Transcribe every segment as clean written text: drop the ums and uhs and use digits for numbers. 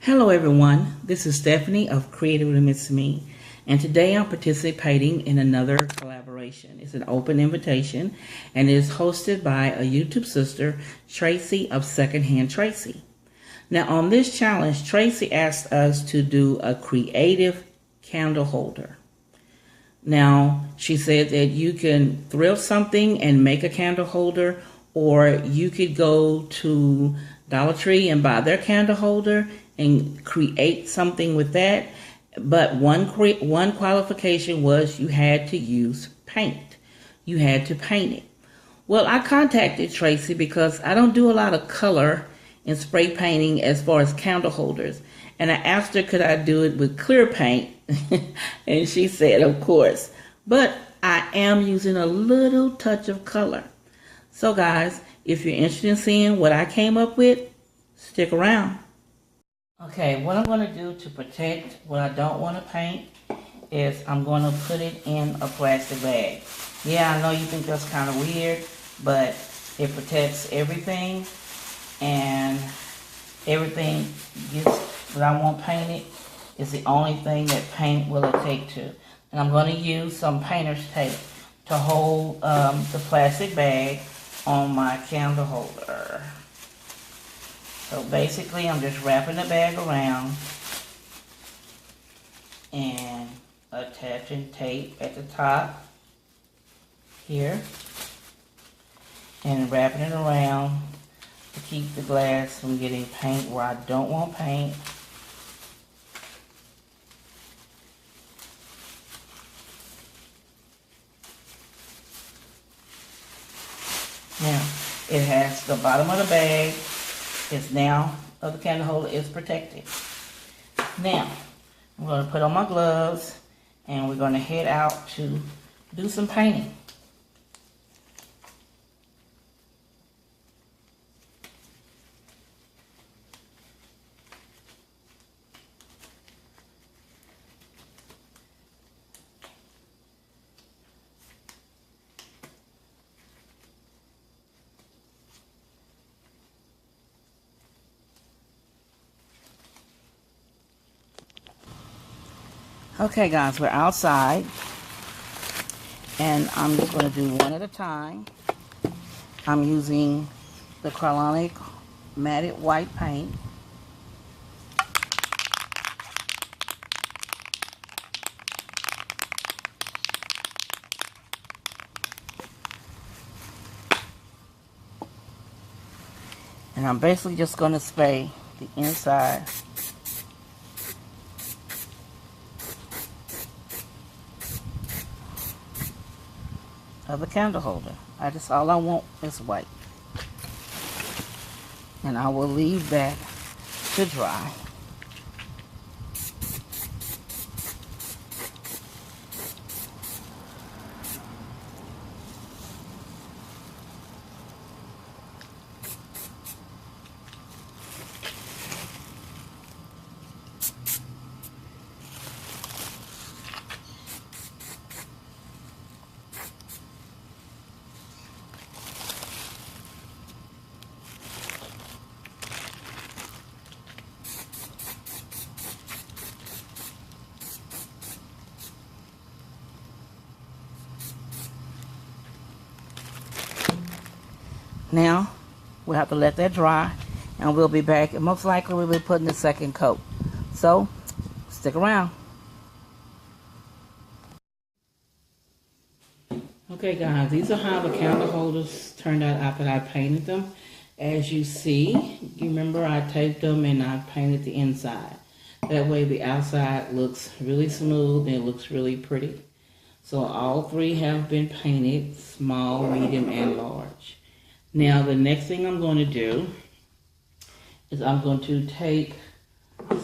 Hello everyone, this is Stephanie of Creative Limits Me, and today I'm participating in another collaboration. It's an open invitation and it is hosted by a YouTube sister, Tracey of Secondhand Tracey. Now on this challenge, Tracey asked us to do a creative candle holder. Now she said that you can thrift something and make a candle holder, or you could go to Dollar Tree and buy their candle holder and create something with that. But one qualification was you had to use paint. You had to paint it. Well, I contacted Tracey because I don't do a lot of color and spray painting as far as candle holders. And I asked her, could I do it with clear paint? And she said, of course. But I am using a little touch of color. So guys, if you're interested in seeing what I came up with, stick around. Okay, what I'm going to do to protect what I don't want to paint is I'm going to put it in a plastic bag. Yeah, I know you think that's kind of weird, but it protects everything, and everything that I want painted is the only thing that paint will take to. And I'm going to use some painter's tape to hold the plastic bag on my candle holder. So basically I'm just wrapping the bag around and attaching tape at the top here and wrapping it around to keep the glass from getting paint where I don't want paint. Now, it has the bottom of the bag is now, of the candle holder is protected. Now, I'm going to put on my gloves and we're going to head out to do some painting. Okay guys, we're outside and I'm just going to do one at a time. I'm using the Cryonic matted white paint. And I'm basically just going to spray the inside of the candle holder. All I want is white. And I will leave that to dry. Now, we'll have to let that dry, and we'll be back. And most likely, we'll be putting the second coat. So, stick around. Okay, guys, these are how the candle holders turned out after I painted them. As you see, you remember I taped them and I painted the inside. That way, the outside looks really smooth and it looks really pretty. So, all three have been painted, small, medium, and large. Now, the next thing I'm going to do is I'm going to take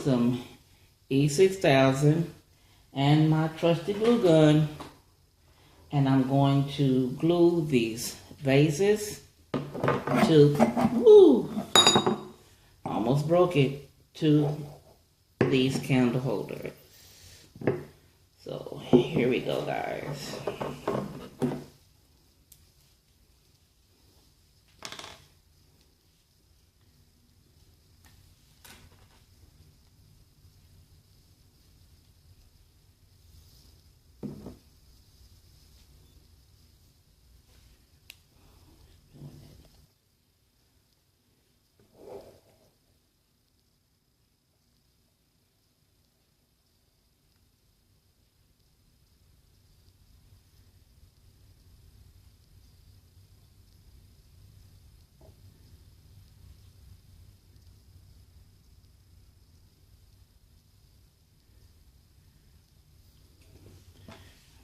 some E6000 and my trusty glue gun, and I'm going to glue these vases to, almost broke it, to these candle holders. So, here we go, guys.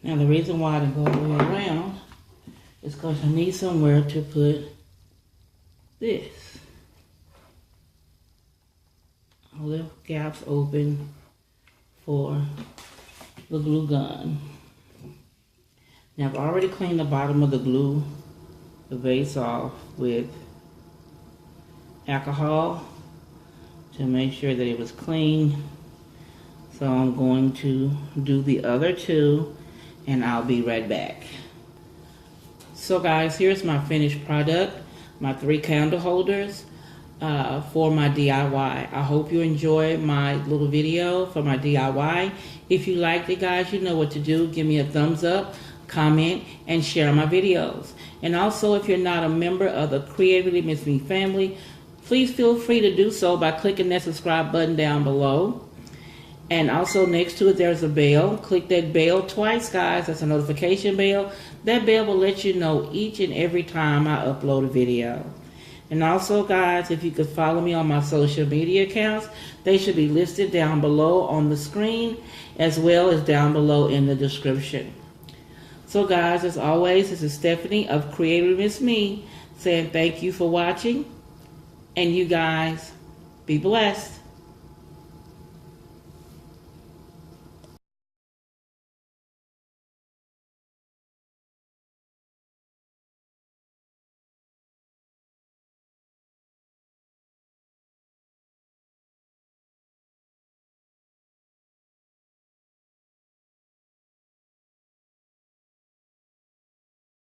Now the reason why I didn't go all the way around is because I need somewhere to put this. I'll leave gaps open for the glue gun. Now I've already cleaned the bottom of the vase off with alcohol to make sure that it was clean. So I'm going to do the other two and I'll be right back. So guys, here's my finished product, my 3 candle holders for my DIY. I hope you enjoyed my little video for my DIY. If you liked it, guys, you know what to do. Give me a thumbs up, comment, and share my videos. And also, if you're not a member of the Creatively Miss Me family, please feel free to do so by clicking that subscribe button down below. And also next to it, there's a bell. Click that bell twice, guys. That's a notification bell. That bell will let you know each and every time I upload a video. And also, guys, if you could follow me on my social media accounts, they should be listed down below on the screen as well as down below in the description. So, guys, as always, this is Stephanie of Creatively Miss Me saying thank you for watching. And you guys, be blessed.